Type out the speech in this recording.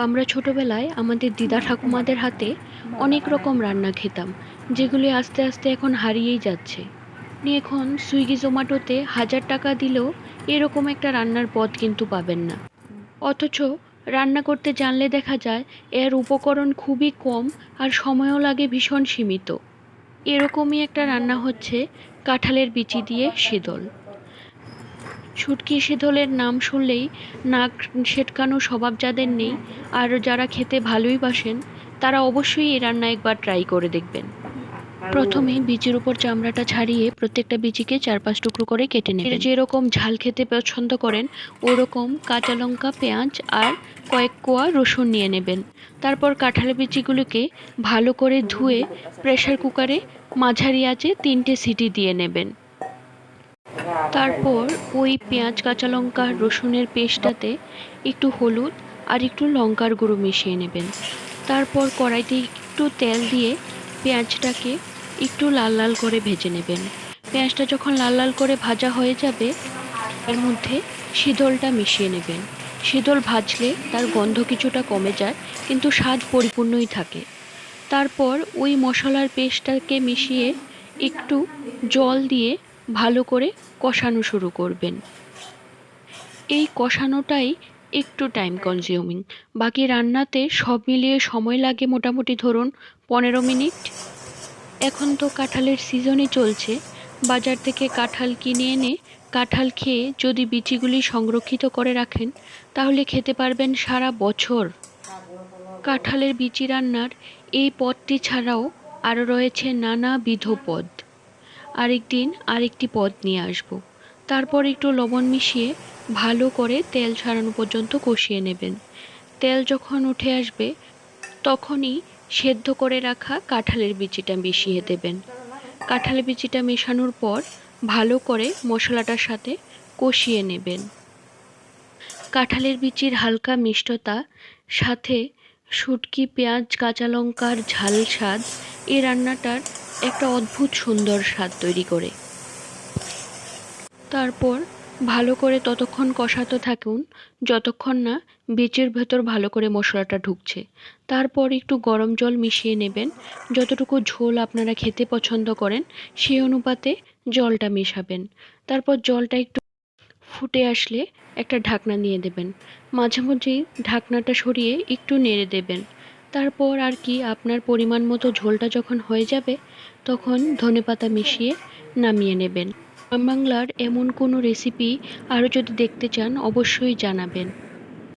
আমরা ছোটবেলায় আমাদের দিদা ঠাকুমাদের হাতে অনেক রকম রান্না খেতাম, যেগুলি আস্তে আস্তে এখন হারিয়েই যাচ্ছে। আপনি এখন সুইগি জোম্যাটোতে 1000 টাকা দিলেও এরকম একটা রান্নার পদ কিন্তু পাবেন না। অথচ রান্না করতে জানলে দেখা যায় এর উপকরণ খুবই কম আর সময়ও লাগে ভীষণ সীমিত। এরকমই একটা রান্না হচ্ছে কাঁঠালের বিচি দিয়ে শীতল। শুটকি শীতলের নাম শুনলেই নাক সেটকানো স্বভাব যাদের নেই আর যারা খেতে ভালোই বাসেন, তারা অবশ্যই এই রান্না একবার ট্রাই করে দেখবেন। প্রথমে বিচির উপর চামড়াটা ছাড়িয়ে প্রত্যেকটা বিচিকে 4-5 টুকরো করে কেটে নেবেন। যেরকম ঝাল খেতে পছন্দ করেন ওরকম কাঁচা লঙ্কা, পেঁয়াজ আর কয়েক কোয়া রসুন নিয়ে নেবেন। তারপর কাঁঠালের বিচিগুলোকে ভালো করে ধুয়ে প্রেসার কুকারে মাঝারি আঁচে 3টে সিটি দিয়ে নেবেন। তারপর ওই পেঁয়াজ, কাঁচা লঙ্কা, রসুনের পেস্টটাতে একটু হলুদ আর একটু লঙ্কার গুঁড়ো মিশিয়ে নেবেন। তারপর কড়াইতে একটু তেল দিয়ে পেঁয়াজটাকে একটু লাল লাল করে ভেজে নেবেন। পেঁয়াজটা যখন লাল লাল করে ভাজা হয়ে যাবে, এর মধ্যে শীতলটা মিশিয়ে নেবেন। শীতল ভাজলে তার গন্ধ কিছুটা কমে যায়, কিন্তু স্বাদ পরিপূর্ণই থাকে। তারপর ওই মশলার পেস্টটাকে মিশিয়ে একটু জল দিয়ে ভালো করে কষানো শুরু করবেন। এই কষানোটাই একটু টাইম কনজিউমিং। বাকি রান্নাতে সব মিলিয়ে সময় লাগে মোটামুটি ধরুন 15 মিনিট। এখন তো কাঁঠালের সিজনই চলছে। বাজার থেকে কাঁঠাল কিনে এনে কাঁঠাল খেয়ে যদি বিচিগুলি সংরক্ষিত করে রাখেন, তাহলে খেতে পারবেন সারা বছর। কাঁঠালের বিচি রান্নার এই পদটি ছাড়াও আরও রয়েছে নানাবিধ পদ। আরেকদিন আরেকটি পদ নিয়ে আসব। তারপর একটু লবণ মিশিয়ে ভালো করে তেল ছাড়ানো পর্যন্ত কষিয়ে নেবেন। তেল যখন উঠে আসবে, তখনই সেদ্ধ করে রাখা কাঁঠালের বিচিটা মিশিয়ে দেবেন। কাঁঠালের বিচিটা মেশানোর পর ভালো করে মশলাটার সাথে কষিয়ে নেবেন। কাঁঠালের বিচির হালকা মিষ্টতা সাথে শুটকি, পেঁয়াজ, কাঁচা লঙ্কার ঝাল স্বাদ এই রান্নাটার একটা অদ্ভুত সুন্দর স্বাদ তৈরি করে। তারপর ভালো করে ততক্ষণ কষাতে থাকুন যতক্ষণ না বিচির ভেতর ভালো করে মশলাটা ঢুকছে। তারপর একটু গরম জল মিশিয়ে নেবেন। যতটুকু ঝোল আপনারা খেতে পছন্দ করেন সেই অনুপাতে জলটা মেশাবেন। তারপর জলটা একটু ফুটে আসলে একটা ঢাকনা দিয়ে দেবেন। মাঝে মাঝেই ঢাকনাটা সরিয়ে একটু নেড়ে দেবেন। তারপর আর কি আপনার পরিমাণ মতো ঝোলটা যখন হয়ে যাবে, তখন ধনেপাতা মিশিয়ে নামিয়ে নেবেন। গ্রাম বাংলার এমন কোনো রেসিপি আরও যদি দেখতে চান অবশ্যই জানাবেন।